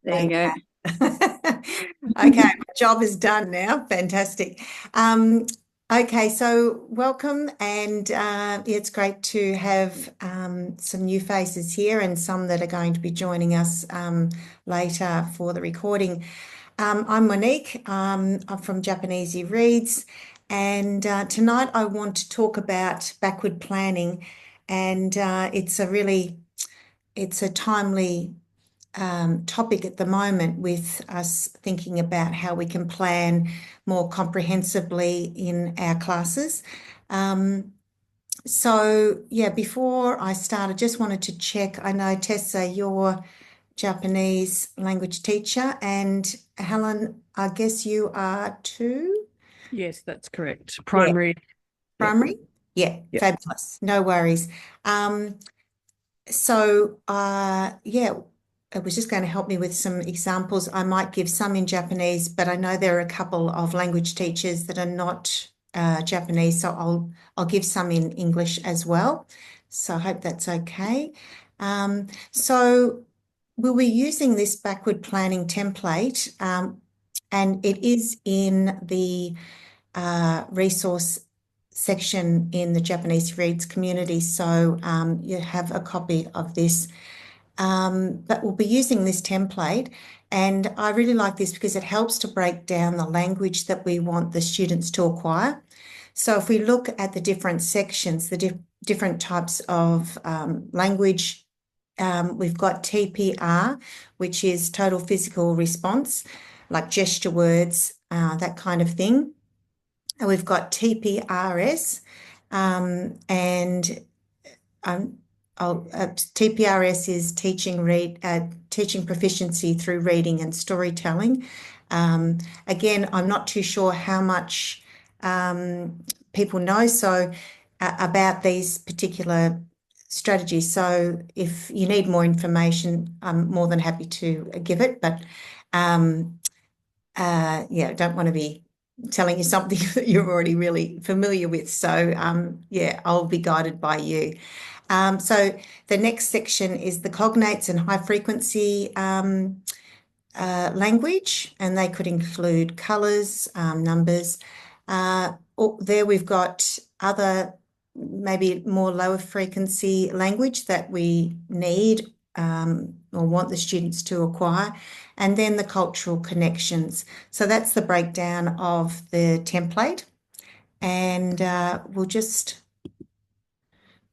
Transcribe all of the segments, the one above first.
There you go. Okay, my job is done now. Fantastic. Um, okay, so welcome, and it's great to have some new faces here and some that are going to be joining us later for the recording. I'm Monique. I'm from JapanEasyReads, and tonight I want to talk about backward planning, and it's a timely topic at the moment with us thinking about how we can plan more comprehensively in our classes. Um, yeah, before I start, I just wanted to check. I know, Tessa, you're Japanese language teacher, and Helen, I guess you are too? Yes, that's correct. Yeah, Primary. Yep. primary? Yeah, Yep. fabulous. No worries. Um, yeah, it was just going to help me with some examples. I might give some in Japanese, but I know there are a couple of language teachers that are not Japanese, so I'll give some in English as well. So I hope that's okay. So we'll be using this backward planning template, and it is in the resource section in the Japanese Reads community. So you have a copy of this. But we'll be using this template. And I really like this because it helps to break down the language that we want the students to acquire. So if we look at the different sections, the different types of language, we've got TPR, which is total physical response, like gesture words, that kind of thing. And we've got TPRS, and um, TPRS is teaching proficiency through reading and storytelling. Again, I'm not too sure how much people know about these particular strategies. So if you need more information, I'm more than happy to give it. But yeah, don't want to be telling you something that you're already really familiar with. So yeah, I'll be guided by you. So the next section is the cognates and high frequency language, and they could include colours, numbers. There we've got other, maybe more lower frequency language that we need or want the students to acquire, and then the cultural connections. So that's the breakdown of the template, and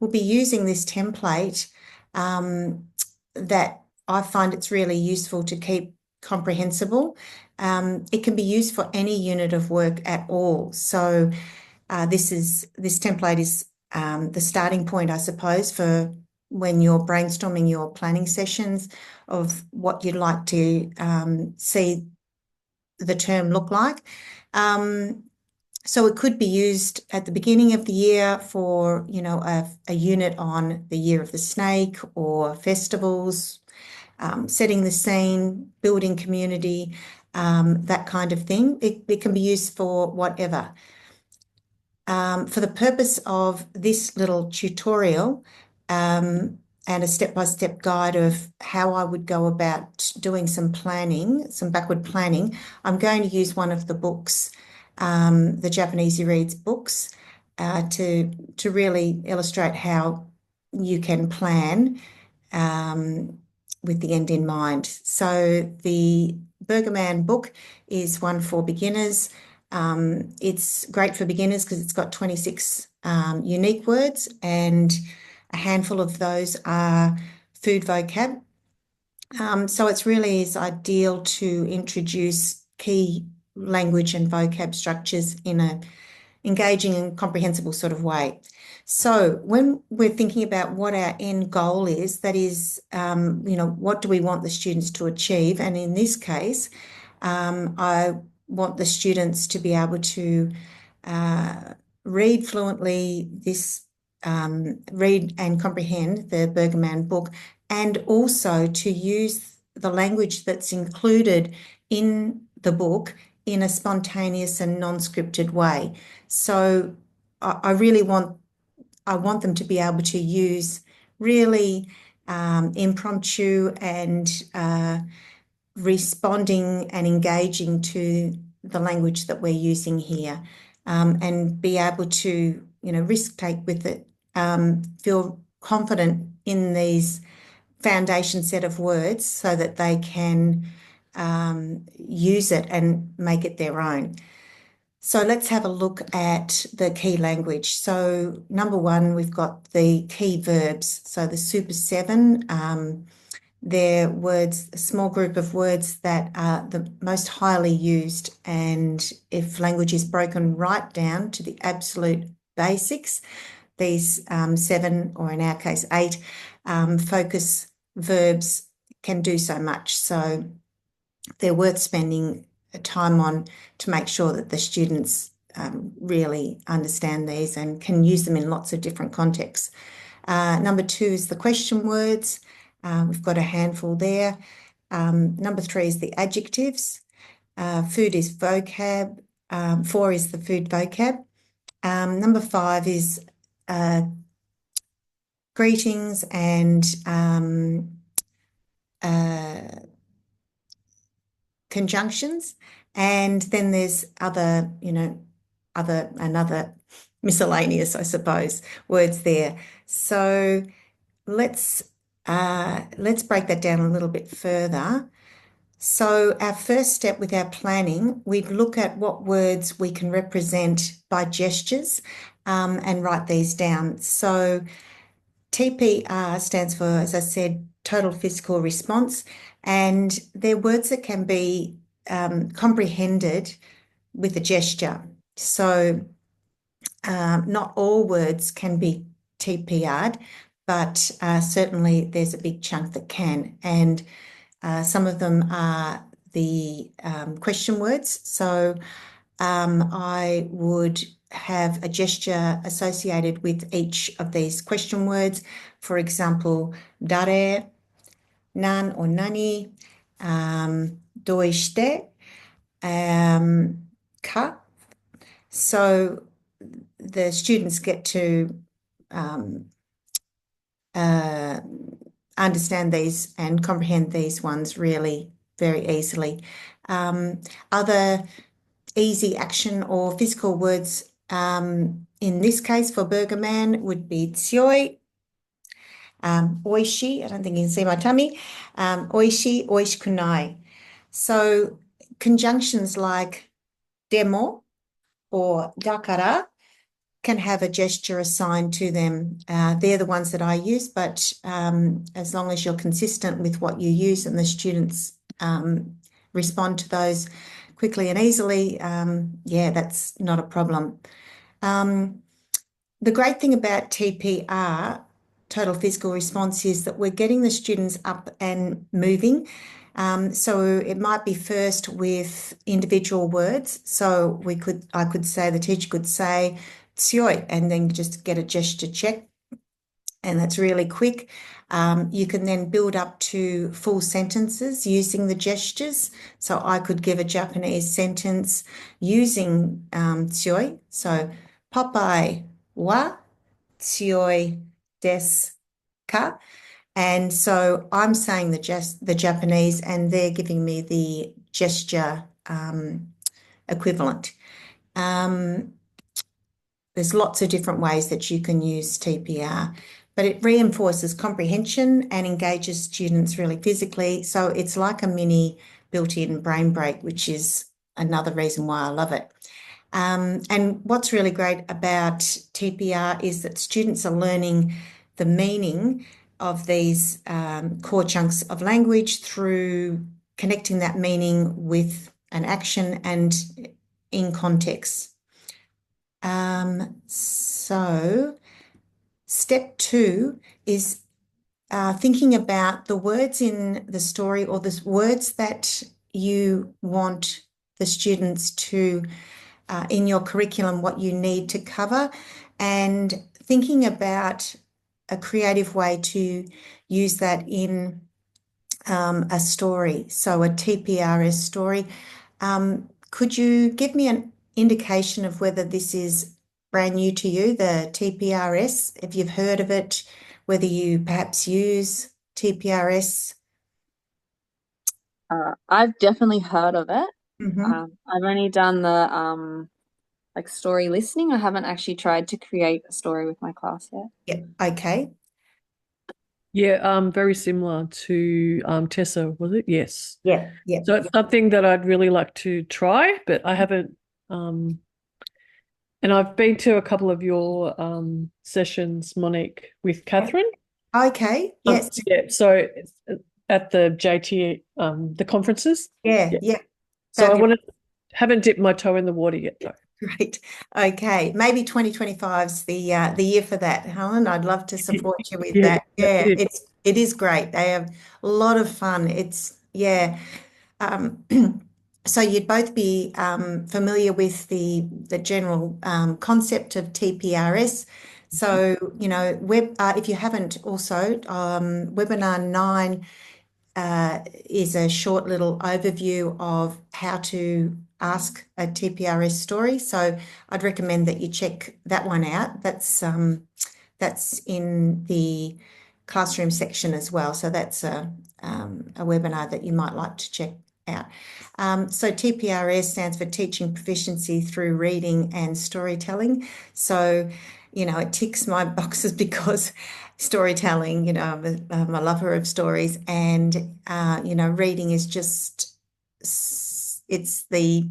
we'll be using this template that I find it's really useful to keep comprehensible. It can be used for any unit of work at all. So this template is the starting point, I suppose, for when you're brainstorming your planning sessions of what you'd like to see the term look like. So it could be used at the beginning of the year for, a unit on the year of the snake or festivals, setting the scene, building community, that kind of thing. It can be used for whatever. For the purpose of this little tutorial, and a step-by-step guide of how I would go about doing some planning, some backward planning, I'm going to use one of the books, the JapanEasyReads books, to really illustrate how you can plan with the end in mind. So the Bergerman book is one for beginners. It's great for beginners because it's got 26 unique words, and a handful of those are food vocab. So it's really is ideal to introduce key language and vocab structures in a engaging and comprehensible sort of way. So when we're thinking about what our end goal is, that is, what do we want the students to achieve? And in this case, I want the students to be able to read fluently read and comprehend the Bergerman book, and also to use the language that's included in the book in a spontaneous and non-scripted way. So I really want them to be able to use really impromptu and responding and engaging to the language that we're using here, and be able to, risk take with it, feel confident in these foundation set of words so that they can use it and make it their own. So let's have a look at the key language. So number one, we've got the key verbs. So the super seven, they're words, a small group of words that are the most highly used. And if language is broken right down to the absolute basics, these seven, or in our case, eight, focus verbs can do so much. So they're worth spending time on to make sure that the students really understand these and can use them in lots of different contexts. Number two is the question words. We've got a handful there. Number three is the adjectives. Food is vocab. Four is the food vocab. Number five is greetings and conjunctions. And then there's other, another miscellaneous, I suppose, words there. So let's break that down a little bit further. So our first step with our planning, we'd look at what words we can represent by gestures, and write these down. So TPR stands for, as I said, total physical response, and they're words that can be comprehended with a gesture. So not all words can be TPR'd, but certainly there's a big chunk that can. And some of them are the question words. So I would have a gesture associated with each of these question words. For example, dare, nan or nani, doishite, ka. So the students get to understand these and comprehend these ones really very easily. Other easy action or physical words, in this case for Burger Man, would be tsioi, oishi, I don't think you can see my tummy, oishi, oishikunai. So conjunctions like demo or dakara can have a gesture assigned to them. They're the ones that I use, but as long as you're consistent with what you use and the students respond to those quickly and easily, yeah, that's not a problem. The great thing about TPR, total physical response, is that we're getting the students up and moving. So it might be first with individual words. So I could say, the teacher could say tsioi, and then just get a gesture check. And that's really quick. You can then build up to full sentences using the gestures. So I could give a Japanese sentence using tsioi. So Popeye wa tsioi desu ka? And so I'm saying the Japanese, and they're giving me the gesture equivalent. There's lots of different ways that you can use TPR, but it reinforces comprehension and engages students really physically. So it's like a mini built-in brain break, which is another reason why I love it. And what's really great about TPR is that students are learning the meaning of these core chunks of language through connecting that meaning with an action and in context. So step two is thinking about the words in the story, or the words that you want the students to, in your curriculum, what you need to cover, and thinking about a creative way to use that in a story. So a TPRS story. Could you give me an indication of whether this is brand new to you, the TPRS, if you've heard of it, whether you perhaps use TPRS? I've definitely heard of it. Mhm. I've only done the like story listening. I haven't actually tried to create a story with my class yet. Yeah. Okay. Yeah, very similar to Tessa, was it? Yes. Yeah. Yeah. So it's something that I'd really like to try, but I haven't um and I've been to a couple of your sessions, Monique, with Catherine. Okay. Yes. Yeah, so it's at the JT the conferences. Yeah. Yeah. Yeah. So I Fabulous. haven't dipped my toe in the water yet though. Great. Okay. Maybe 2025 is the year for that, Helen. I'd love to support you with Yeah, that. that's Yeah, it. it is great. They have a lot of fun. It's yeah. Um, so you'd both be familiar with the general concept of TPRS. So, if you haven't also, webinar 9 is a short little overview of how to ask a TPRS story. So I'd recommend that you check that one out. That's in the classroom section as well. So that's a webinar that you might like to check out. So TPRS stands for Teaching Proficiency Through Reading and Storytelling. So, it ticks my boxes because storytelling, I'm a lover of stories, and reading is just it's the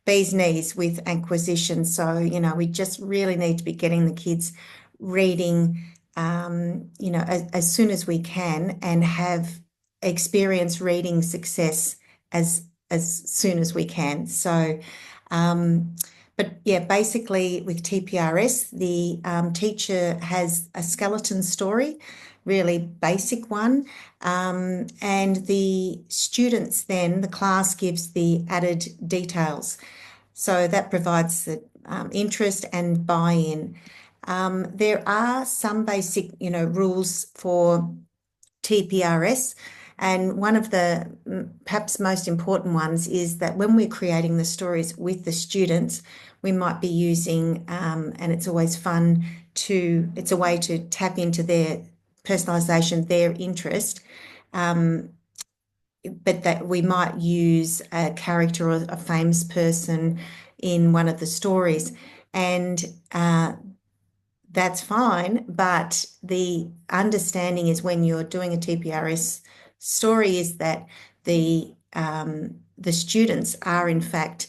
bee's knees with acquisition. So, we just really need to be getting the kids reading, as soon as we can, and have experience reading success as soon as we can. So, but yeah, basically with TPRS, the teacher has a skeleton story, really basic one, and the students then, the class gives the added details. So that provides the interest and buy-in. There are some basic, rules for TPRS. And one of the perhaps most important ones is that when we're creating the stories with the students, we might be using, and it's always fun it's a way to tap into their personalisation, their interest, but that we might use a character or a famous person in one of the stories. And that's fine, but the understanding is when you're doing a TPRS story is that the students are in fact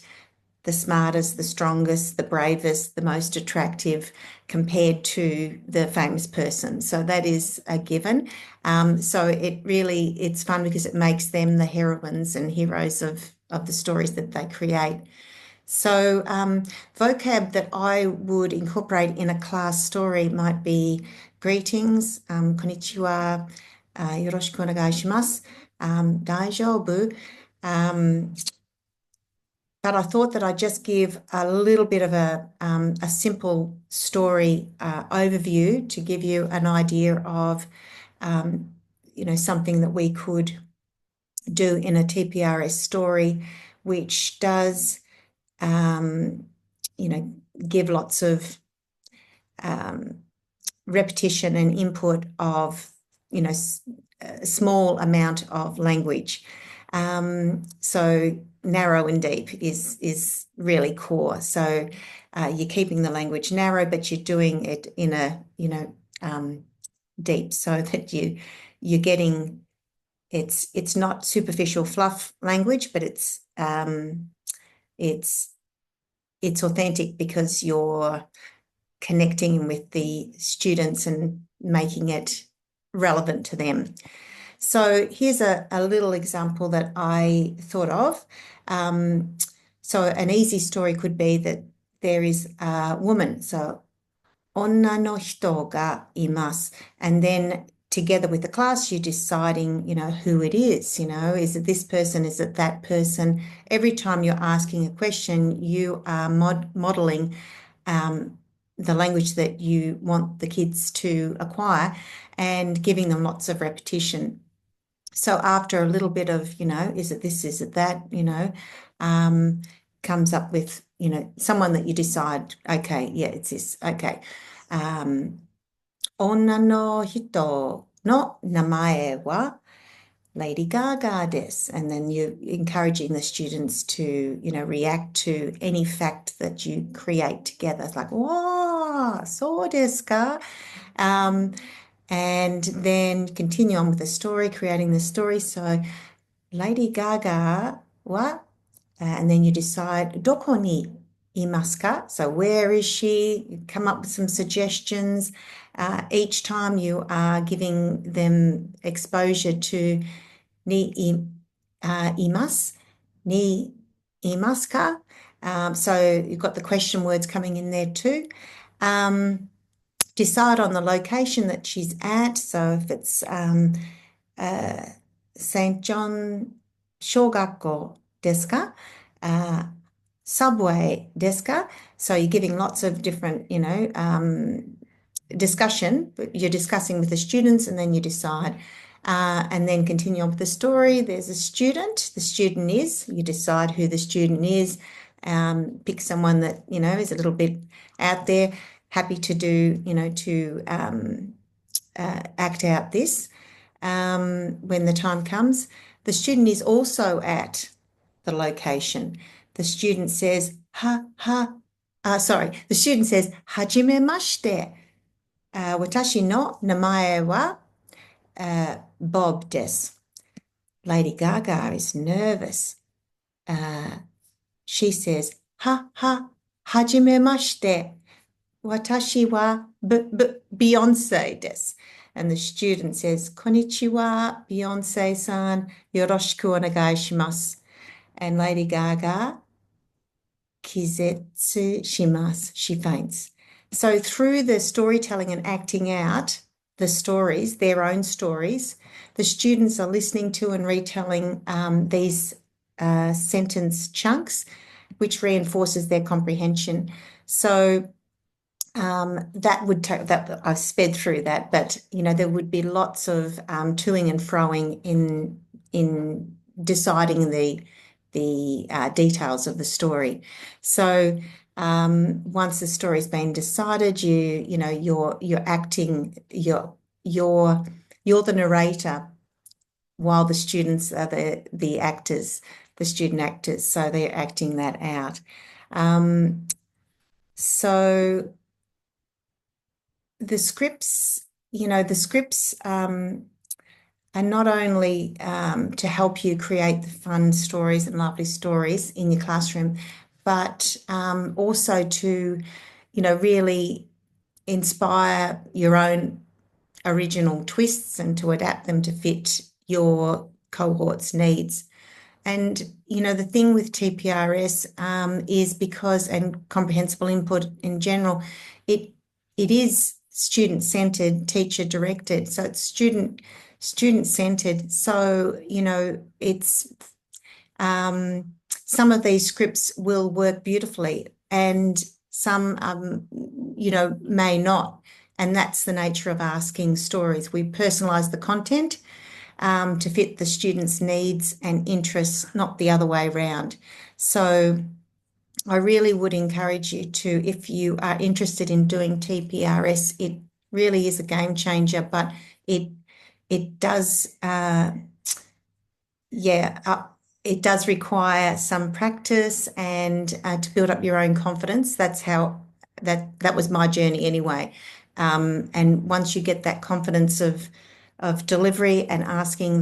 the smartest, the strongest, the bravest, the most attractive compared to the famous person. So that is a given. So it's fun because it makes them the heroines and heroes of the stories that they create. So vocab that I would incorporate in a class story might be greetings, konnichiwa, yoroshiku onegai shimasu, daijoubu. But I thought that I'd just give a little bit of a simple story overview to give you an idea of, something that we could do in a TPRS story, which does, give lots of repetition and input of, a small amount of language. So narrow and deep is really core. So you're keeping the language narrow, but you're doing it in a, deep, so that you're getting it's not superficial fluff language, but it's authentic because you're connecting with the students and making it relevant to them. So here's a little example that I thought of. So an easy story could be that there is a woman. So, 女の人がいます. And then together with the class, you're deciding, who it is, is it this person? Is it that person? Every time you're asking a question, you are modeling the language that you want the kids to acquire and giving them lots of repetition. So after a little bit of, is it this, is it that, comes up with, someone that you decide, okay, yeah, it's this, okay. 女の人の名前は Lady Gaga des. And then you're encouraging the students to, react to any fact that you create together. It's like, wow, so desu ka? And then continue on with the story, creating the story. So, Lady Gaga wa, and then you decide, doko ni imasu ka? So, where is she? You come up with some suggestions. Each time you are giving them exposure to ni imasu, ni imasu ka? So you've got the question words coming in there too. Decide on the location that she's at. So if it's St. John Shogakko desu ka? Subway desu ka? So you're giving lots of different, discussion, but you're discussing with the students and then you decide. And then continue on with the story. There's a student. The student is, you decide who the student is. Pick someone that, is a little bit out there, happy to do, to act out this when the time comes. The student is also at the location. The student says, the student says, hajimemashite. Watashi no namae wa Bob desu. Lady Gaga is nervous. She says, hajimemashite. Watashi wa Beyonce desu. And the student says, Konnichiwa, Beyonce-san, yoroshiku onegai shimasu. And Lady Gaga, kizetsu shimasu, she faints. So through the storytelling and acting out the stories, their own stories, the students are listening to and retelling these sentence chunks, which reinforces their comprehension. So that would take that. I've sped through that, but there would be lots of toing and froing in deciding the details of the story. So once the story's been decided, you're acting, you're the narrator, while the students are the actors, the student actors. So they're acting that out. So the scripts, are not only to help you create the fun stories and lovely stories in your classroom, but also to, really inspire your own original twists and to adapt them to fit your cohort's needs. And, the thing with TPRS is because, and comprehensible input in general, it is student-centered, teacher-directed. So it's student-centered. So, it's some of these scripts will work beautifully and some, may not. And that's the nature of asking stories. We personalize the content to fit the students' needs and interests, not the other way around. So I really would encourage you to, if you are interested in doing TPRS, it really is a game changer, but it does, it does require some practice and to build up your own confidence. That's how that was my journey anyway. And once you get that confidence of delivery and asking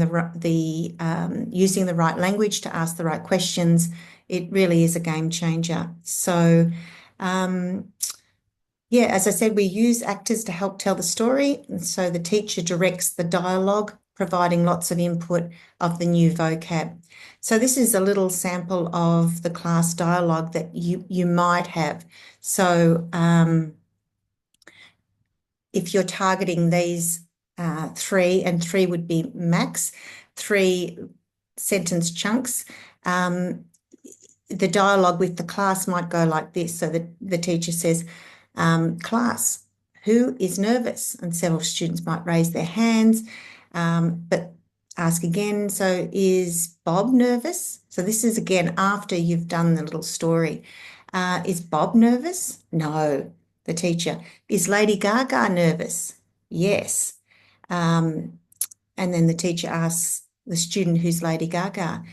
using the right language to ask the right questions, it really is a game changer. So, as I said, we use actors to help tell the story. And so the teacher directs the dialogue, providing lots of input of the new vocab. So this is a little sample of the class dialogue that you might have. So if you're targeting these three, and three would be max, 3 sentence chunks, the dialogue with the class might go like this. So the teacher says, class, who is nervous? And several students might raise their hands, but ask again, so is Bob nervous? So this is again after you've done the little story. Is Bob nervous? No. The teacher. Is Lady Gaga nervous? Yes. And then the teacher asks the student who's Lady Gaga,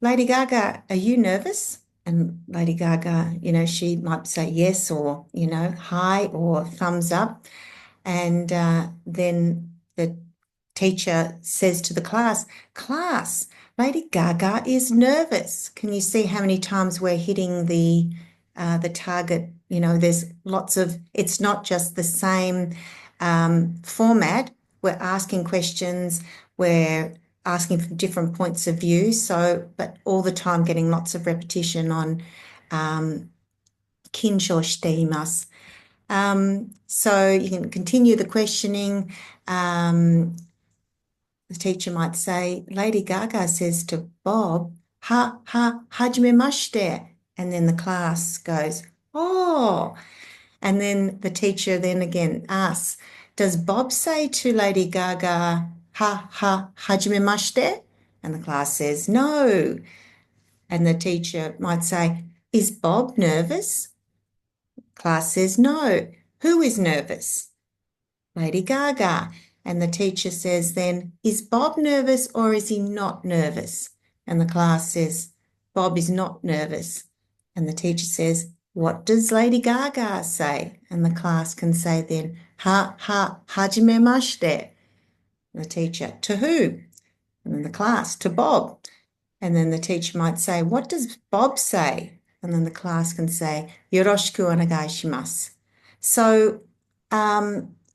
Lady Gaga, are you nervous? And Lady Gaga, she might say yes, or, hi, or thumbs up. And then the teacher says to the class, Lady Gaga is nervous. Can you see how many times we're hitting the target? There's lots of, it's not just the same format. We're asking questions, we're asking from different points of view. So, but all the time getting lots of repetition on kinshō shite imasu. So you can continue the questioning. The teacher might say, Lady Gaga says to Bob, hajimemashite. And then the class goes, oh. And then the teacher then again asks, does Bob say to Lady Gaga, hajimemashite? And the class says, no. And the teacher might say, is Bob nervous? Class says, no. Who is nervous? Lady Gaga. And the teacher says then, is Bob nervous or is he not nervous? And the class says, Bob is not nervous. And the teacher says, what does Lady Gaga say? And the class can say then, hajimemashite. And the teacher, to who? And then the class, to Bob. And then the teacher might say, what does Bob say? And then the class can say, yoroshiku onegai shimasu. So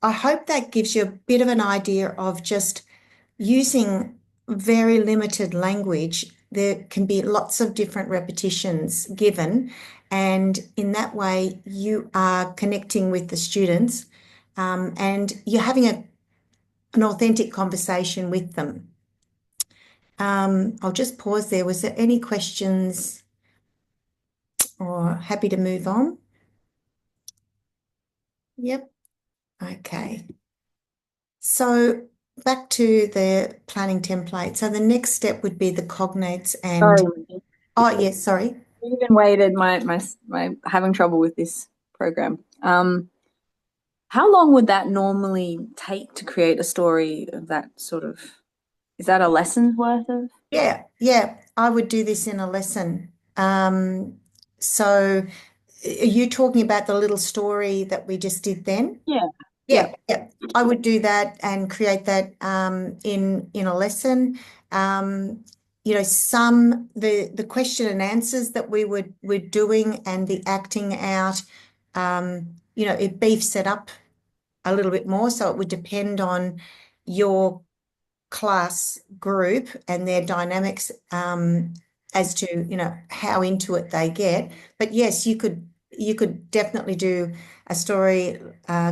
I hope that gives you a bit of an idea of just using very limited language. There can be lots of different repetitions given, and in that way you are connecting with the students and you're having an authentic conversation with them. I'll just pause there. Was there any questions, or happy to move on? Yep. Okay. So back to the planning template. So the next step would be the cognates and Sorry. oh yes, sorry. Even waited my having trouble with this program. How long would that normally take to create a story of that sort of, is that a lesson's worth of? Yeah, I would do this in a lesson. So are you talking about the little story that we just did then? Yeah. Yeah. I would do that and create that in a lesson. Some the question and answers that we're doing and the acting out, it beefs it up a little bit more. So it would depend on your class group and their dynamics as to how into it they get. But yes, you could definitely do a story,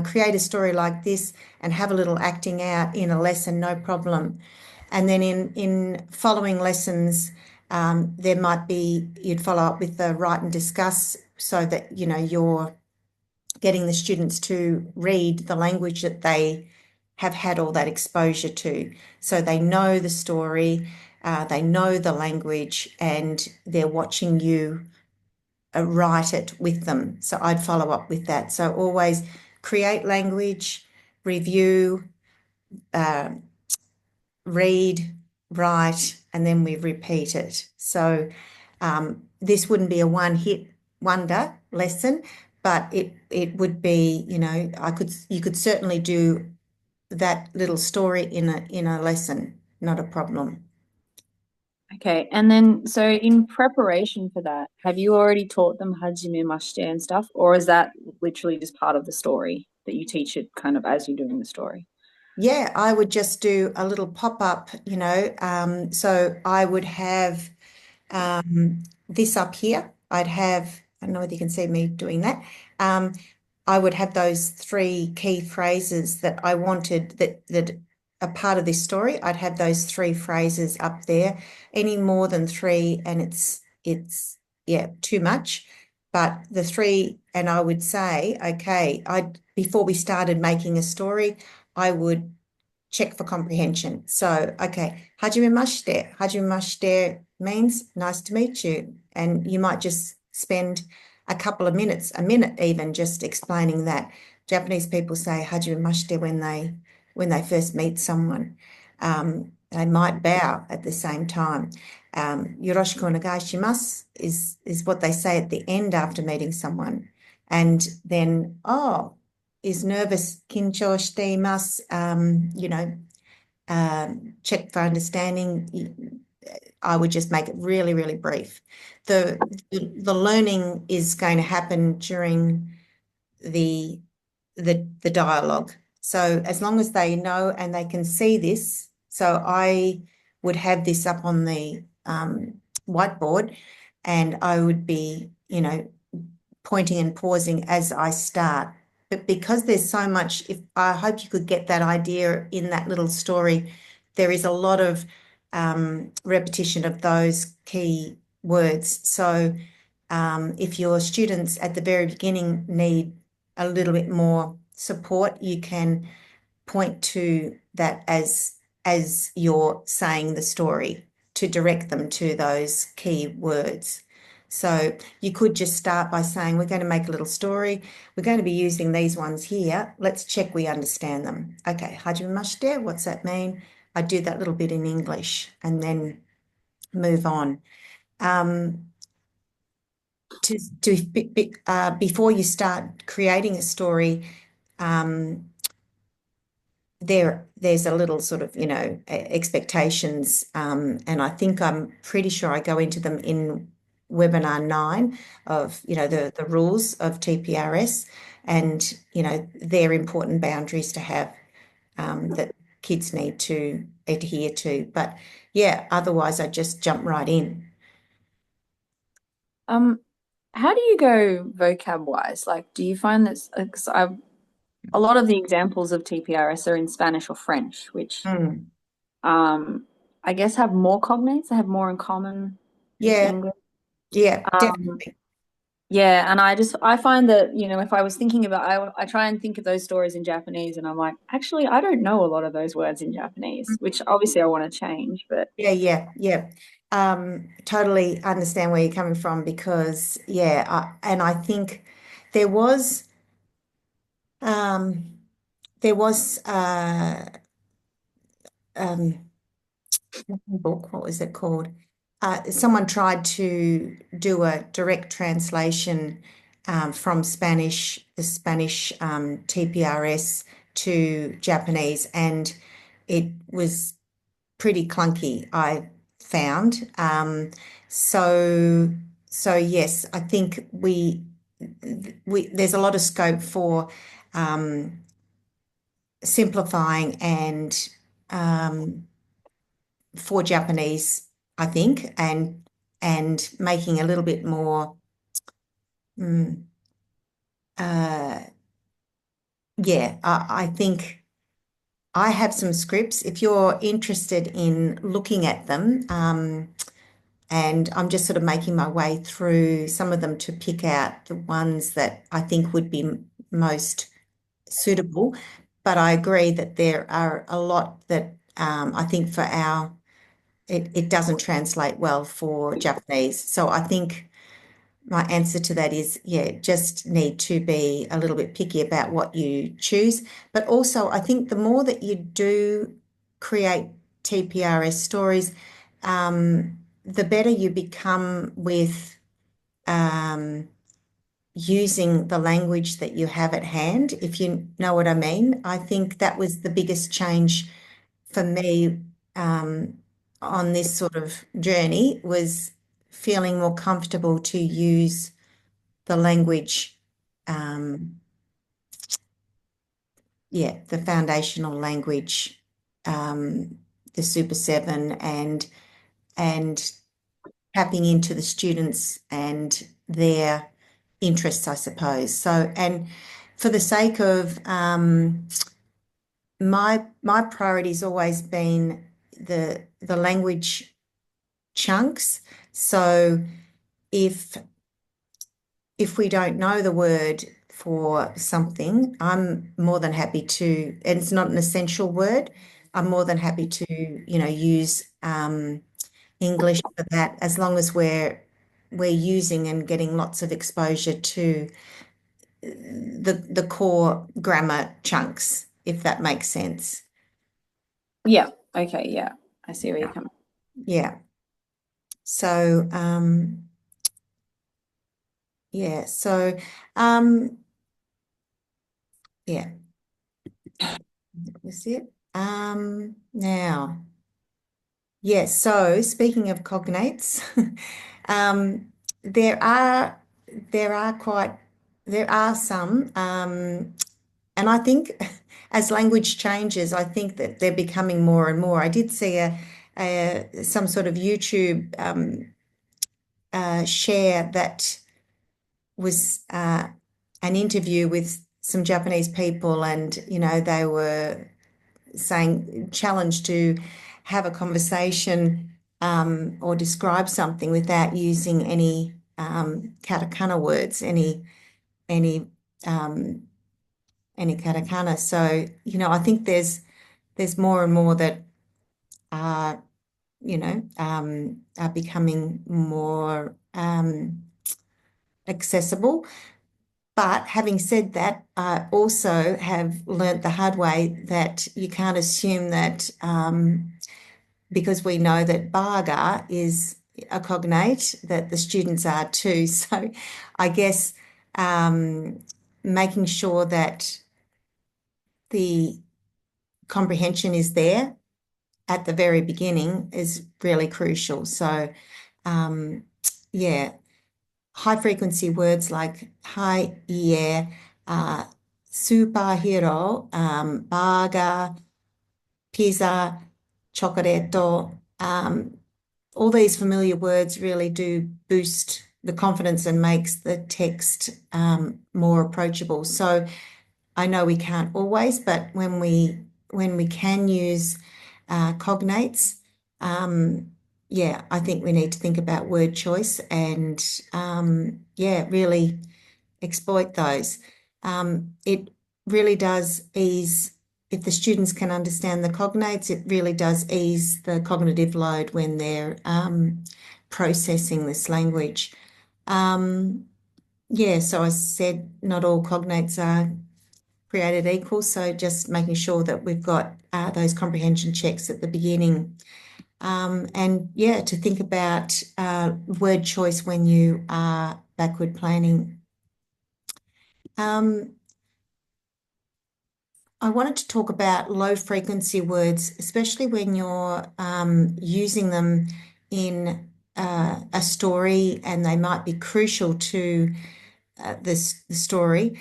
create a story like this and have a little acting out in a lesson, no problem. And then in following lessons, there might be, you'd follow up with the write and discuss so that you're getting the students to read the language that they have had all that exposure to. So they know the story, they know the language, and they're watching you write it with them. So I'd follow up with that. So always create language, review, read, write, and then we repeat it. So this wouldn't be a one-hit wonder lesson, but it would be, you could certainly do that little story in a lesson, not a problem. Okay, and then so in preparation for that, have you already taught them hajime mashite and stuff, or is that literally just part of the story that you teach it kind of as you're doing the story? Yeah, I would just do a little pop-up, so I would have this up here. I don't know whether you can see me doing that. I would have those 3 key phrases that I wanted that are part of this story. I'd have those 3 phrases up there. Any more than 3 and it's too much. But the 3, and I would say, okay, before we started making a story, I would check for comprehension. So, okay, hajimemashite. Hajimemashite means nice to meet you. And you might just spend a couple of minutes, a minute even, just explaining that. Japanese people say hajimemashite when they first meet someone. They might bow at the same time. Yoroshiku onegaishimasu is what they say at the end after meeting someone. And then, oh, is nervous, kincho shite imasu, check for understanding. I would just make it really, really brief. The learning is going to happen during the dialogue. So as long as they know and they can see this, so I would have this up on the whiteboard, and I would be, pointing and pausing as I start. But because there's so much, if I hope you could get that idea in that little story, there is a lot of repetition of those key words. So if your students at the very beginning need a little bit more support, you can point to that as you're saying the story to direct them to those key words. So you could just start by saying, we're going to make a little story. We're going to be using these ones here. Let's check we understand them. Okay, hajimemashite, what's that mean? I do that little bit in English and then move on. Before you start creating a story, there's a little sort of, expectations, and I think I'm pretty sure I go into them in webinar 9 of, the rules of TPRS, and, they're important boundaries to have, that kids need to adhere to. But yeah, otherwise I just jump right in. How do you go vocab wise? Like, do you find that, because a lot of the examples of TPRS are in Spanish or French, which I guess have more cognates, they have more in common with Yeah, English. yeah, Um, definitely. yeah, and I find that, if I was thinking about, I try and think of those stories in Japanese, and I'm like, actually, I don't know a lot of those words in Japanese, which obviously I want to change, but Yeah. Totally understand where you're coming from, because and I think there was um there was book, what was it called? Someone tried to do a direct translation from Spanish, the Spanish TPRS to Japanese, and it was pretty clunky, I found. So yes, I think there's a lot of scope for simplifying and for Japanese, I think, and making a little bit more. I think I have some scripts. If you're interested in looking at them, and I'm just sort of making my way through some of them to pick out the ones that I think would be most suitable. But I agree that there are a lot that I think for it doesn't translate well for Japanese. So I think my answer to that is, just need to be a little bit picky about what you choose. But also, I think the more that you do create TPRS stories, the better you become with using the language that you have at hand, if you know what I mean. I think that was the biggest change for me on this sort of journey, was feeling more comfortable to use the language, the foundational language, the Super 7, and tapping into the students and their interests, I suppose. So, and for the sake of my priority's always been the language chunks. So if we don't know the word for something, I'm more than happy to, and it's not an essential word, I'm more than happy to, use English for that, as long as we're using and getting lots of exposure to the core grammar chunks, if that makes sense. yeah, okay, yeah, I see where you're coming. Yeah. So, yeah. So, yeah. That was it. Now, yes. So, speaking of cognates, there are some, and I think as language changes, I think that they're becoming more and more. I did see some sort of YouTube share that was an interview with some Japanese people, and they were challenged to have a conversation or describe something without using any katakana words, any um, katakana. So I think there's more and more that are are becoming more accessible. But having said that, I also have learnt the hard way that you can't assume that because we know that Baga is a cognate, that the students are too. So I guess making sure that the comprehension is there at the very beginning is really crucial. So yeah, high frequency words like hi, yeah, superhero, burger, pizza, chocolate, all these familiar words really do boost the confidence and makes the text more approachable. So I know we can't always, but when we can use cognates, yeah, I think we need to think about word choice and yeah, really exploit those. It really does ease, if the students can understand the cognates, it really does ease the cognitive load when they're processing this language. Yeah, so I said not all cognates are created equal, so just making sure that we've got those comprehension checks at the beginning. And yeah, to think about word choice when you are backward planning. I wanted to talk about low frequency words, especially when you're using them in a story and they might be crucial to the story,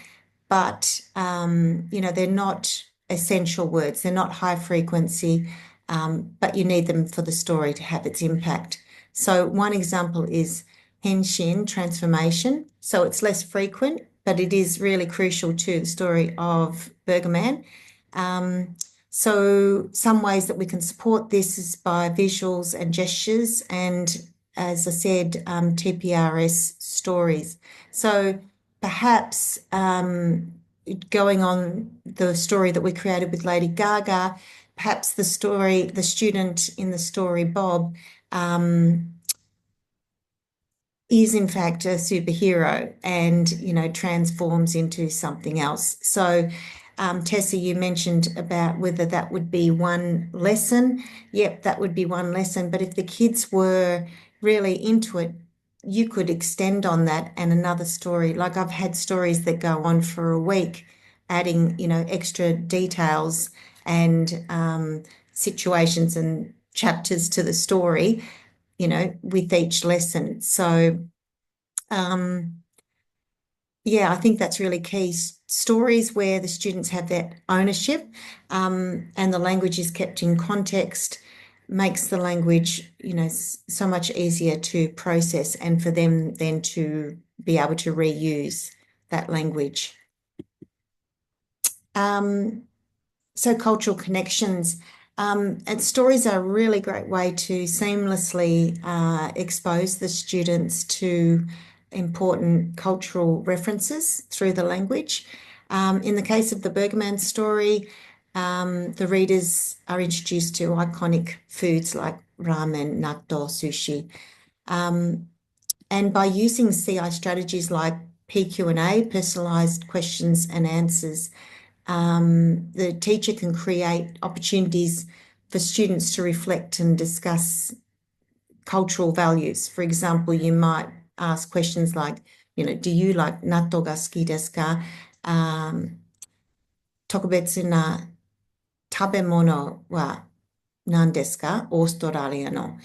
but they're not essential words. They're not high frequency, but you need them for the story to have its impact. So one example is henshin, transformation. So it's less frequent, but it is really crucial to the story of Bergman. So some ways that we can support this is by visuals and gestures, and as I said, TPRS stories. So perhaps going on the story that we created with Lady Gaga, perhaps the student in the story, Bob, is in fact a superhero and, transforms into something else. So Tessa, you mentioned about whether that would be one lesson. Yep, that would be one lesson. But if the kids were really into it, you could extend on that and another story. Like I've had stories that go on for a week, adding, extra details and situations and chapters to the story, with each lesson. So yeah, I think that's really key. Stories where the students have that ownership and the language is kept in context makes the language, so much easier to process and for them then to be able to reuse that language. So cultural connections. And stories are a really great way to seamlessly expose the students to important cultural references through the language. In the case of the Bergman story, the readers are introduced to iconic foods like ramen, natto, sushi. And by using CI strategies like PQ&A, personalised questions and answers, the teacher can create opportunities for students to reflect and discuss cultural values. For example, you might ask questions like, do you like natto ga suki desu ka? Tokubetsu na tabemono wa nan desu ka? Australia no.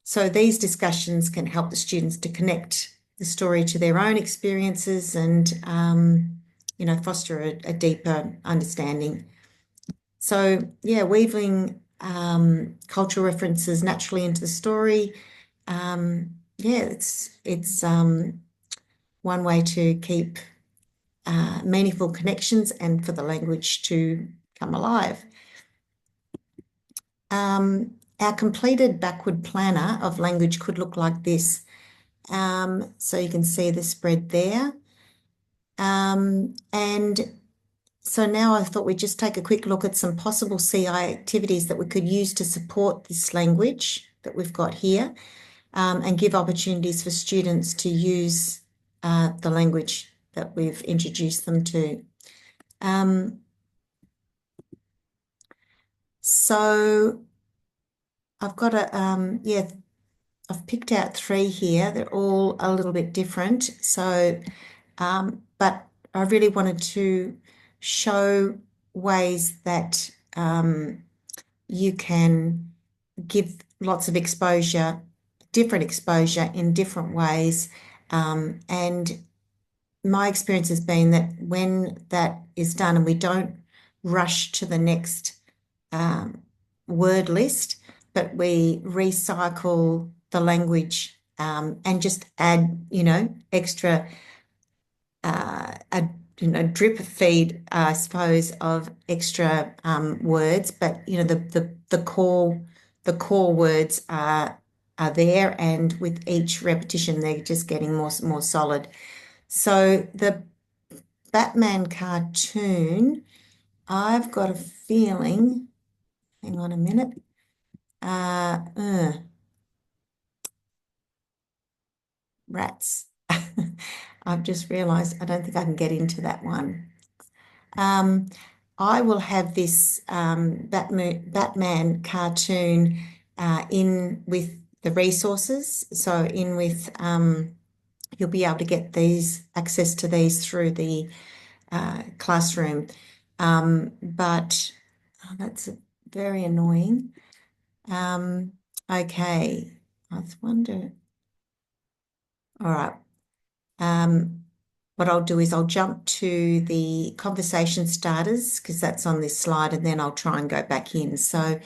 So these discussions can help the students to connect the story to their own experiences and, foster a deeper understanding. So, yeah, weaving cultural references naturally into the story. It's one way to keep meaningful connections and for the language to come alive. Our completed backward planner of language could look like this. So you can see the spread there. And so now I thought we'd just take a quick look at some possible CI activities that we could use to support this language that we've got here, and give opportunities for students to use the language that we've introduced them to. So I've got I've picked out 3 here. They're all a little bit different. So, but I really wanted to show ways that you can give lots of exposure, different exposure in different ways. And my experience has been that when that is done and we don't rush to the next word list, but we recycle the language and just add, extra, drip feed, I suppose, of extra words. But the core words are there, and with each repetition, they're just getting more solid. So the Batman cartoon, I've got a feeling. Hang on a minute. Rats. I've just realized I don't think I can get into that one. I will have this Batman cartoon in with the resources. So in with, you'll be able to get access to these through the classroom. But that's very annoying. Okay, I wonder. All right. What I'll do is I'll jump to the conversation starters because that's on this slide, and then I'll try and go back in. So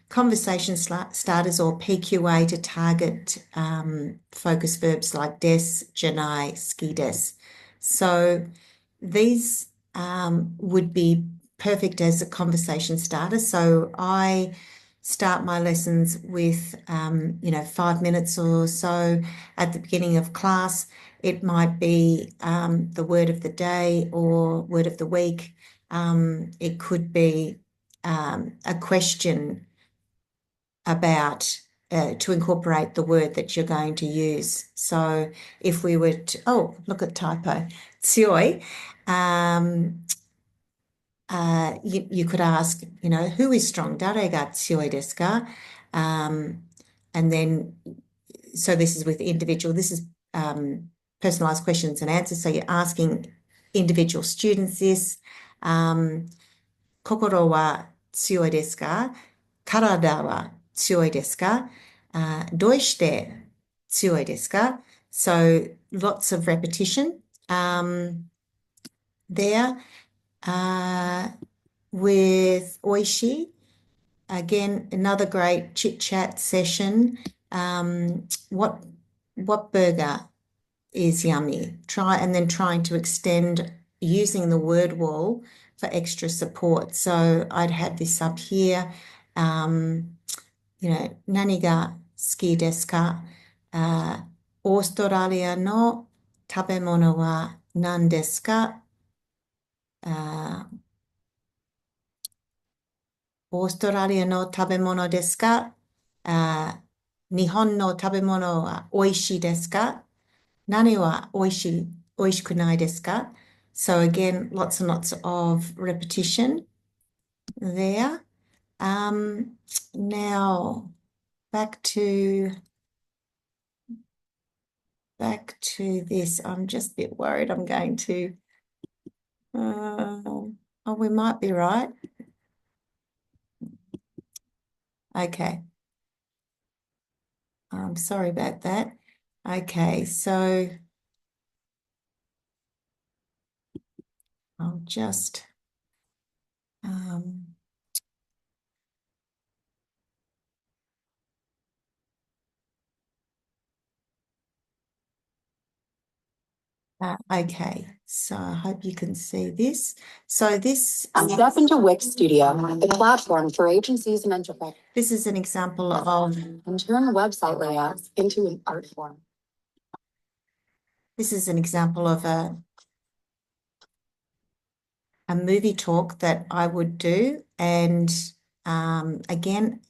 conversation starters, or PQA, to target focus verbs like des, janai, ski des. So these would be perfect as a conversation starter. So I start my lessons with 5 minutes or so at the beginning of class. It might be the word of the day or word of the week. It could be a question about to incorporate the word that you're going to use. So if we were to, oh, look at typo, tsioi, you could ask, who is strong? Dare ga tsioi desu ka? And then, so this is with individual, this is personalized questions and answers. So you're asking individual students this. Kokoro wa tsioi desu ka? Karada wa tsioi desu ka? Doishite tsioi desu ka? So lots of repetition there. With Oishi, again, another great chit-chat session. What burger is yummy? Trying to extend using the word wall for extra support. So I'd have this up here. Nani ga suki desu ka? Australia no tabemono wa nan desu ka? オーストラリアの食べ物ですか？日本の食べ物は美味しいですか？何は美味しくないですか？ So again, lots and lots of repetition there. Now back to this. I'm just a bit worried I'm going to, oh, we might be right. Okay. I'm sorry about that. Okay, so I'll just, okay, so I hope you can see this. So this Step into Wix Studio, the platform for agencies and enterprises. This is an example of, And turn website layouts into an art form. this is an example of a movie talk that I would do. And again,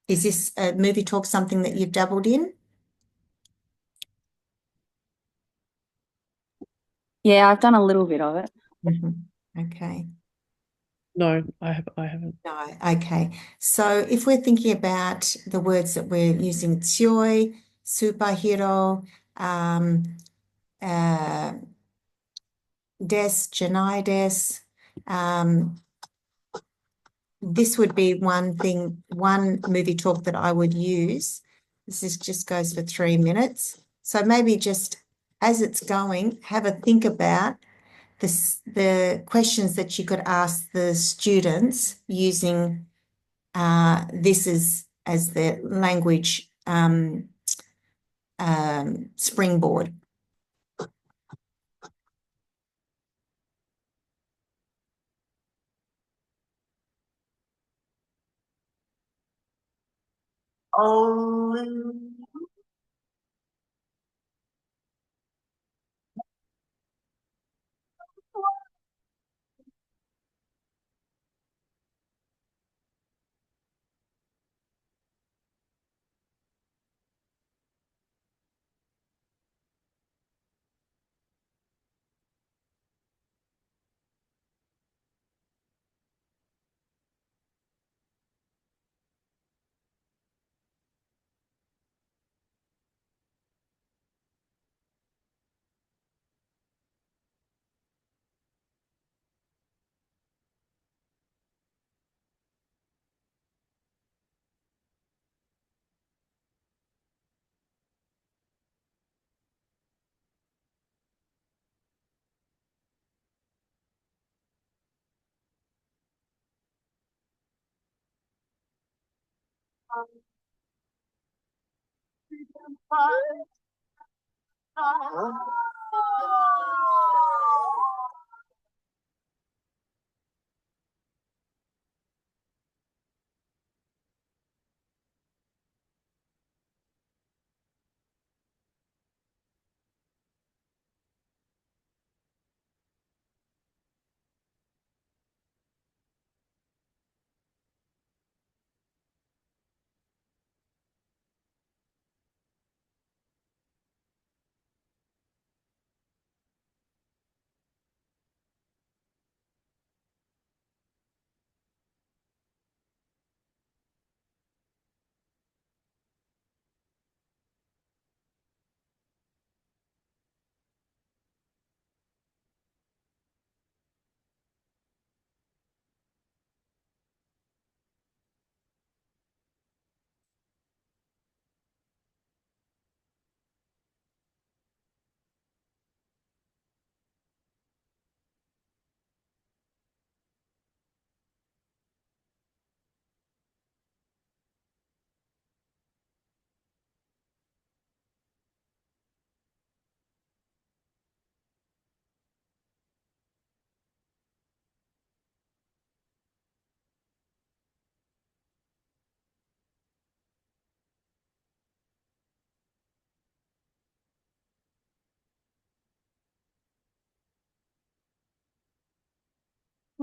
is this a movie talk something that you've dabbled in? Yeah, I've done a little bit of it. Okay. No, I haven't. No, okay. So if we're thinking about the words that we're using, tsioi, superhero, des, janai des, this would be one movie talk that I would use. Just goes for 3 minutes. So maybe just as it's going, have a think about the questions that you could ask the students using this as the language springboard.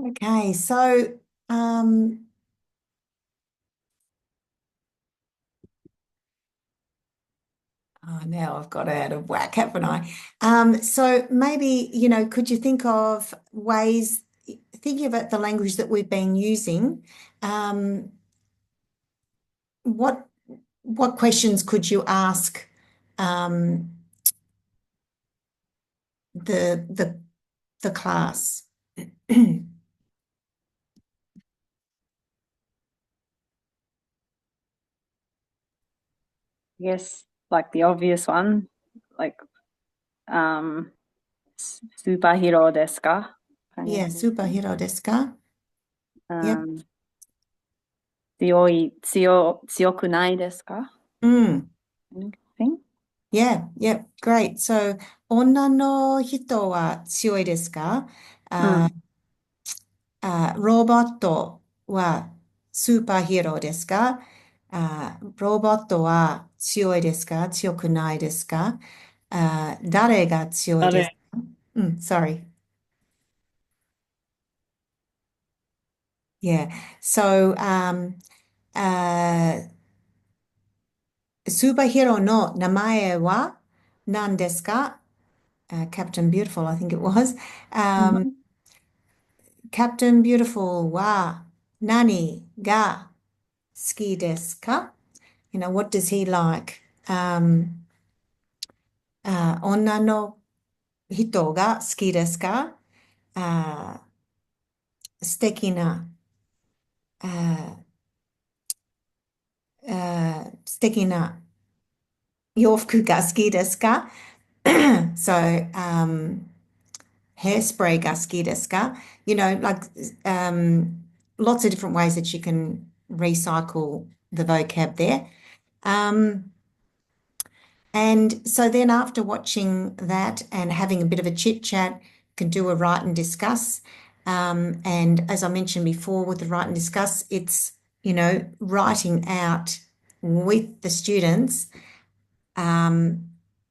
Okay, so oh, now I've got out of whack, haven't I? So maybe, could you think of ways thinking about the language that we've been using, what questions could you ask the class? Yes, like the obvious one, like superhero desu ka? Yeah, superhero desu ka? Yep. Tsuyoku nai desu ka? Anything? Yeah, yep, great. So, 女の人は強いですか？ロボットはスーパーヒーローですか？ロボットは強いですか？強くないですか？誰が強いですか？sorry. Yeah. So, スーパーヒーローの名前は何ですか？Captain Beautiful, I think it was. Captain Beautiful は何が好きですか？ You know, what does he like? 女の人が好きですか？素敵な、素敵な洋服が好きですか？ So, hairspray ga suki desu ka? You know, like lots of different ways that you can recycle the vocab there. And so then after watching that and having a bit of a chit chat, can do a write and discuss. And as I mentioned before with the write and discuss, it's, you know, writing out with the students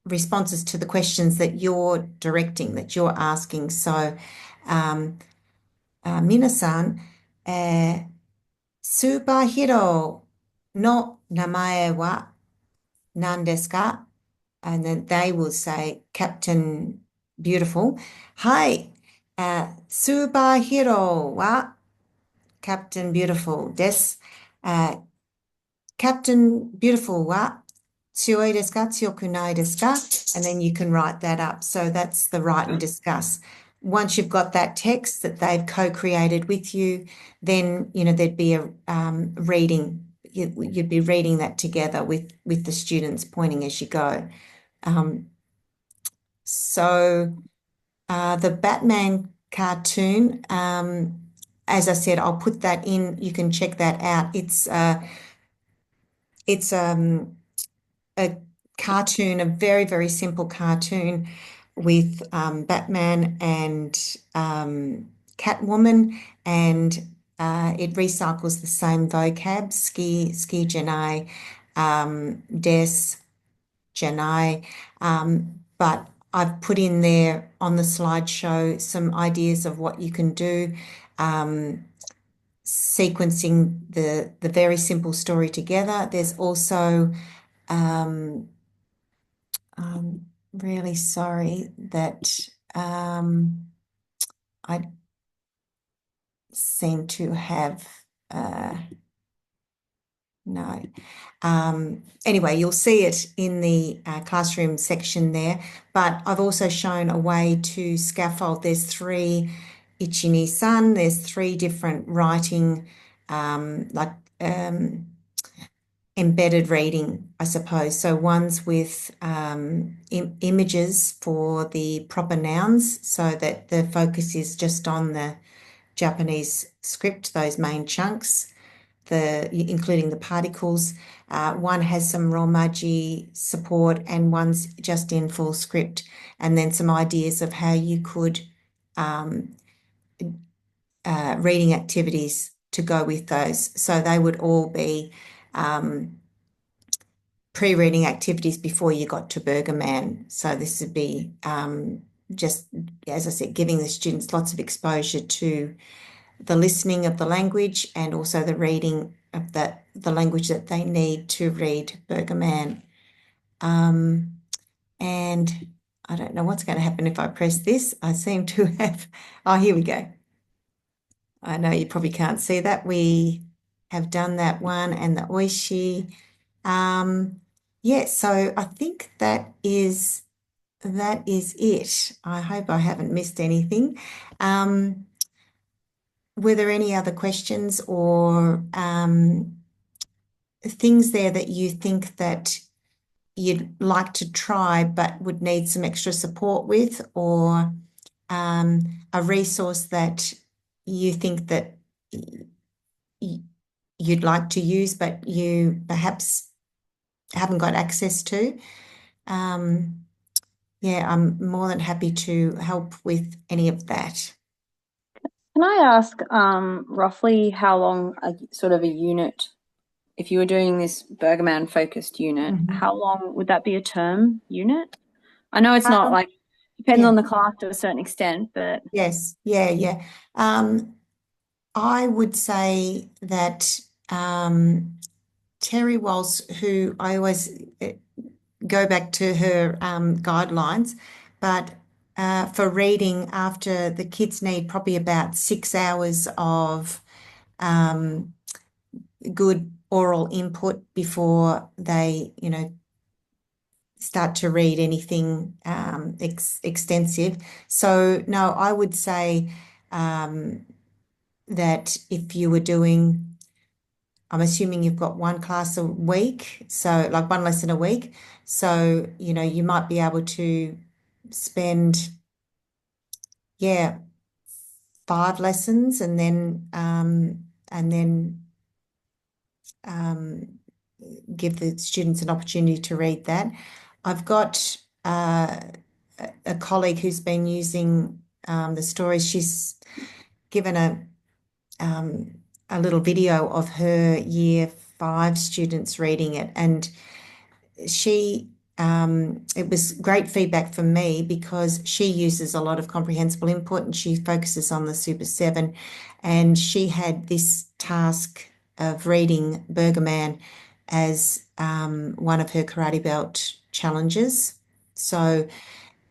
responses to the questions that you're directing, that you're asking. So, 皆さん、スーパーヒーローの名前は何ですか？ And then they will say, Captain Beautiful. はい、スーパーヒーローは Captain Beautiful です。Captain Beautiful は強いですか？強くないですか？ And then you can write that up. So that's the write and discuss. Once you've got that text that they've co-created with you, then, you know, there'd be a reading. You'd be reading that together with the students pointing as you go. So the Batman cartoon, as I said, I'll put that in. You can check that out. It's a cartoon, a very, very simple cartoon with Batman and Catwoman, and it recycles the same vocab, ski janai, des janai, but I've put in there on the slideshow some ideas of what you can do, sequencing the very simple story together. There's also I'm really sorry that I seem to have no. Anyway, you'll see it in the classroom section there, but I've also shown a way to scaffold. There's three Ichini-san, there's three different writing, embedded reading, I suppose. So one's with images for the proper nouns so that the focus is just on the Japanese script, those main chunks, including the particles. One has some romaji support and one's just in full script, and then some ideas of how you could reading activities to go with those. So they would all be pre-reading activities before you got to Burger Man. So this would be just, as I said, giving the students lots of exposure to the listening of the language and also the reading of the language that they need to read Burger Man. And I don't know what's going to happen if I press this. I seem to have, oh, here we go. I know you probably can't see that. We have done that one and the oishi. Yeah, so I think that is it. I hope I haven't missed anything. Were there any other questions or things there that you think that you'd like to try but would need some extra support with, or a resource that you think that you'd like to use but you perhaps haven't got access to? Yeah, I'm more than happy to help with any of that. Can I ask roughly how long sort of a unit, if you were doing this Bergaman focused unit, how long would that be a term unit? I know it's not like, depends on the class to a certain extent, but Yes, yeah. I would say that Terry Walsh, who I always go back to her guidelines, but for reading after the kids need probably about 6 hours of good oral input before they, start to read anything extensive. So no, I would say that if you were doing, I'm assuming you've got one class a week, so like one lesson a week. So, you might be able to spend, yeah, 5 lessons and then give the students an opportunity to read that. I've got a colleague who's been using the stories. She's given a little video of her year 5 students reading it, and it was great feedback for me because she uses a lot of comprehensible input and she focuses on the Super 7, and she had this task of reading Bergaman as one of her karate belt challenges. So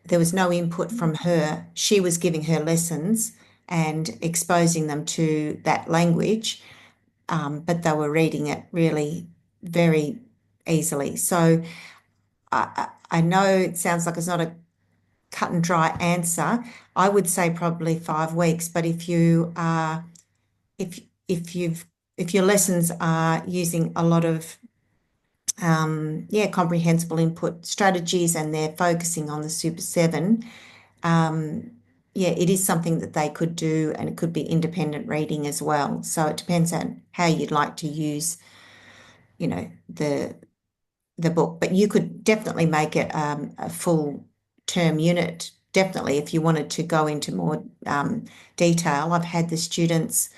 there was no input from her. She was giving her lessons and exposing them to that language, but they were reading it really very easily. So I know it sounds like it's not a cut and dry answer. I would say probably 5 weeks, but if your lessons are using a lot of comprehensible input strategies and they're focusing on the Super 7, it is something that they could do, and it could be independent reading as well. So it depends on how you'd like to use, the book, but you could definitely make it a full term unit. Definitely, if you wanted to go into more detail. I've had the students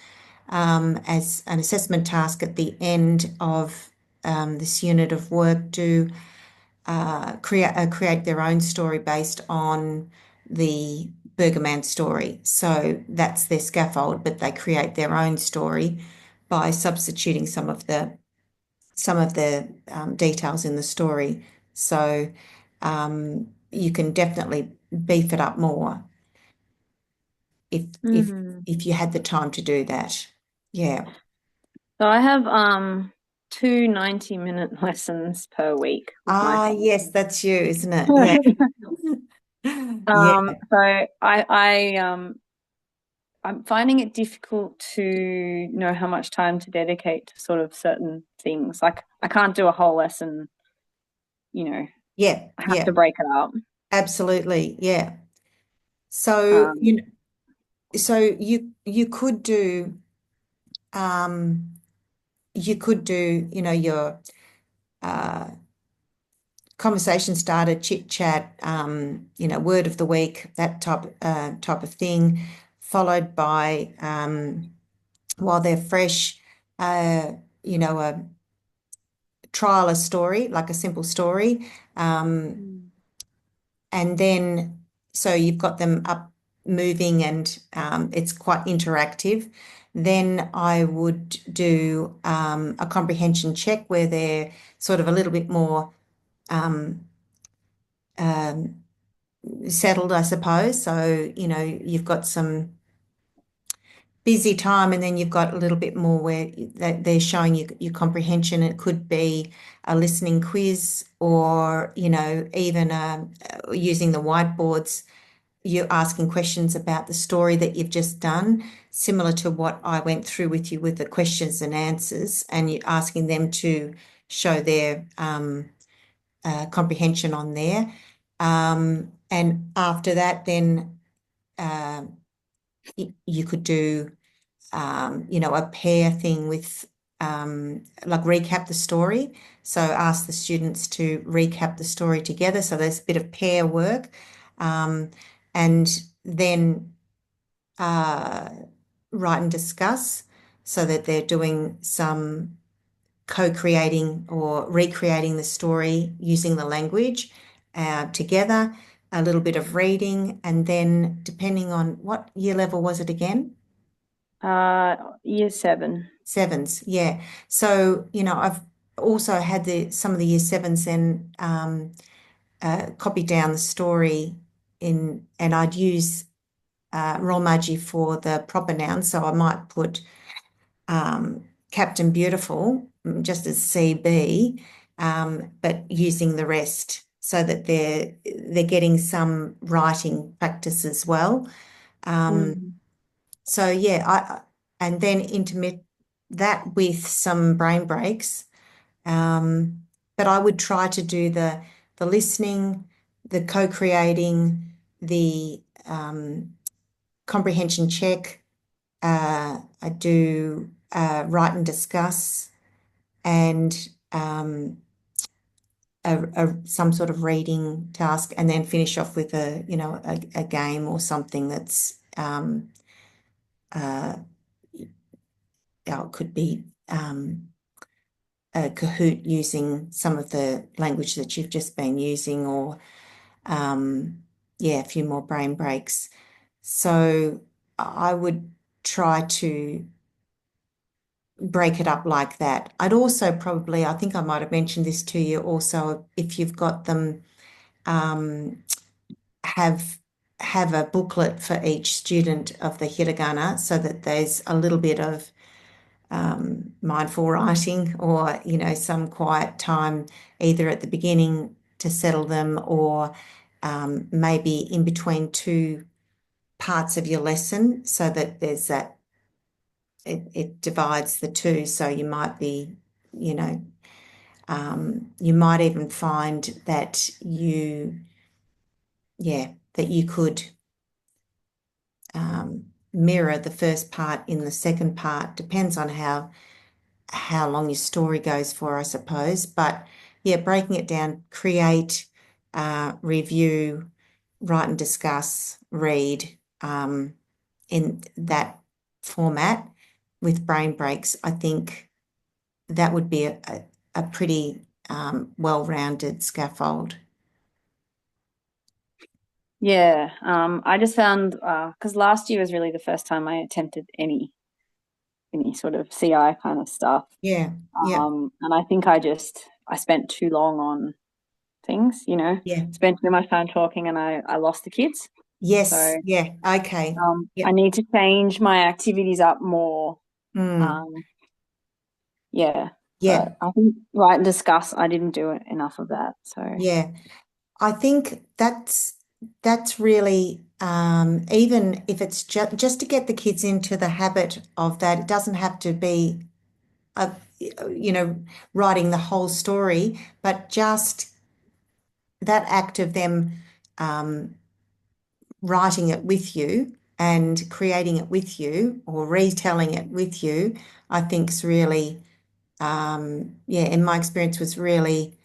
as an assessment task at the end of this unit of work do create their own story based on the Bergaman story. So that's their scaffold, but they create their own story by substituting some of the details in the story. So you can definitely beef it up more if you had the time to do that. Yeah. So I have 2 90-minute lessons per week with my Yes, that's you, isn't it? Yeah. Yeah. So I'm finding it difficult to know how much time to dedicate to sort of certain things. Like I can't do a whole lesson, I have to break it up. Absolutely. Yeah. So you could do your conversation starter, chit chat, word of the week, that type of thing, followed by while they're fresh, a trial a story, like a simple story, and then so you've got them up moving and it's quite interactive. Then I would do a comprehension check where they're sort of a little bit more settled, I suppose. So, you've got some busy time, and then you've got a little bit more where they're showing you your comprehension. It could be a listening quiz, or even using the whiteboards. You're asking questions about the story that you've just done, similar to what I went through with you with the questions and answers, and you're asking them to show their comprehension on there. And after that, then you could do a pair thing with like recap the story. So ask the students to recap the story together. So there's a bit of pair work. And then write and discuss, so that they're doing some co-creating or recreating the story using the language together, a little bit of reading, and then depending on what year level was it again? Year 7. Sevens, yeah. So, I've also had some of the year sevens then copy down the story and I'd use Romaji for the proper noun. So I might put Captain Beautiful just as CB, but using the rest so that they're getting some writing practice as well. So yeah, and then intermit that with some brain breaks. But I would try to do the listening, the co-creating, the comprehension check. I do write and discuss, and some sort of reading task, and then finish off with a game or something that's it could be a Kahoot using some of the language that you've just been using, or a few more brain breaks. So I would try to break it up like that. I'd also probably, I think I might have mentioned this to you also, if you've got them have a booklet for each student of the hiragana, so that there's a little bit of mindful writing, or some quiet time either at the beginning to settle them, or maybe in between two parts of your lesson, so that there's that it divides the two. So you might be, you might even find that that you could mirror the first part in the second part. Depends on how long your story goes for, I suppose. But yeah, breaking it down, create, review, write and discuss, read, in that format with brain breaks. I think that would be a pretty well-rounded scaffold. Yeah, I just found because last year was really the first time I attempted any sort of CI kind of stuff. Yeah, yeah, and I think I spent too long on things, yeah. spent too much time talking, and I lost the kids. Yes, So yeah, okay. Yeah. I need to change my activities up more. Yeah, Yeah, but I think write and discuss, I didn't do enough of that. So yeah. I think that's really even if it's just to get the kids into the habit of that. It doesn't have to be writing the whole story, but just that act of them writing it with you and creating it with you, or retelling it with you, I think's really in my experience was really,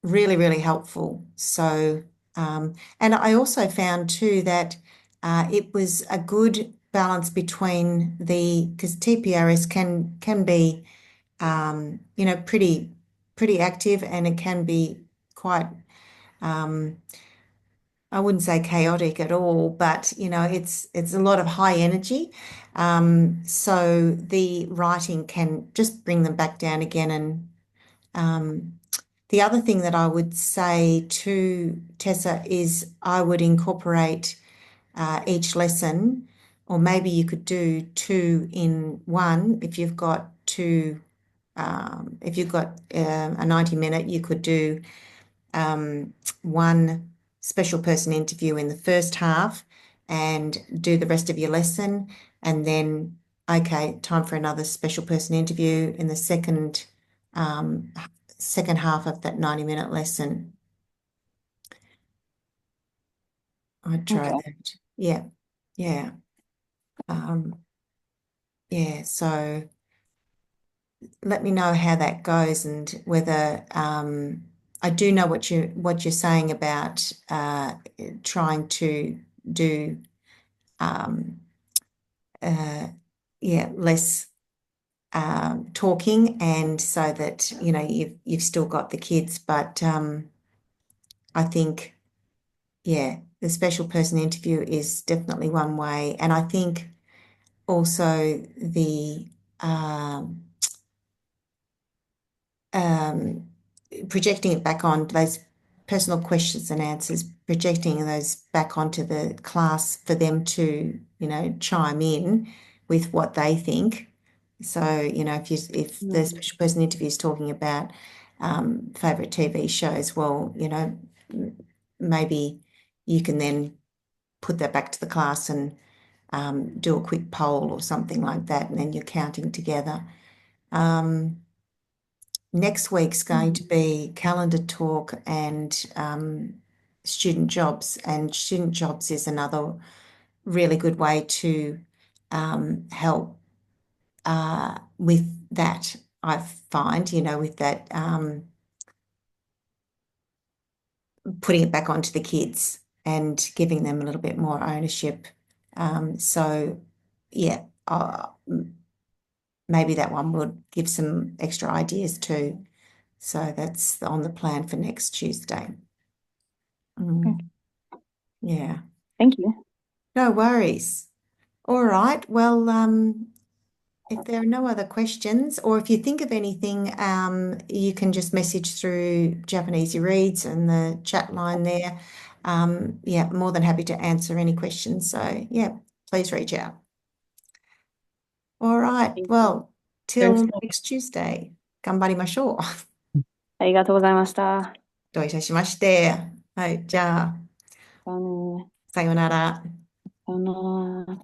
really, really helpful. So and I also found too that it was a good balance between because TPRS can be pretty active, and it can be quite I wouldn't say chaotic at all, but it's a lot of high energy. So the writing can just bring them back down again. And the other thing that I would say to Tessa is I would incorporate each lesson or maybe you could do 2 in 1. If you've got a 90-minute, you could do one special person interview in the first half and do the rest of your lesson, and then, okay, time for another special person interview in the second half of that 90-minute lesson. I'd try Okay. that. Yeah. Yeah. Yeah. So let me know how that goes and whether I do know what you're saying about trying to do less talking, and so that you've still got the kids, but I think the special person interview is definitely one way, and I think also the projecting it back on those personal questions and answers, projecting those back onto the class for them to, chime in with what they think. So, if the special person interview is talking about favorite TV shows, well, maybe you can then put that back to the class and do a quick poll or something like that, and then you're counting together. Next week's going to be calendar talk and student jobs. And student jobs is another really good way to help with that, I find, with that putting it back onto the kids and giving them a little bit more ownership. So, yeah, maybe that one would give some extra ideas too. So that's on the plan for next Tuesday. Yeah. Thank you. No worries. All right. Well, if there are no other questions, or if you think of anything, you can just message through JapanEasyReads and the chat line there. Yeah, more than happy to answer any questions. So yeah, please reach out. All right. Thank you. Well, till Thanks. next Tuesday. 頑張りましょう。ありがとうございました。どういたしまして。はい、じゃあ、じゃあね。さようなら。さよなら。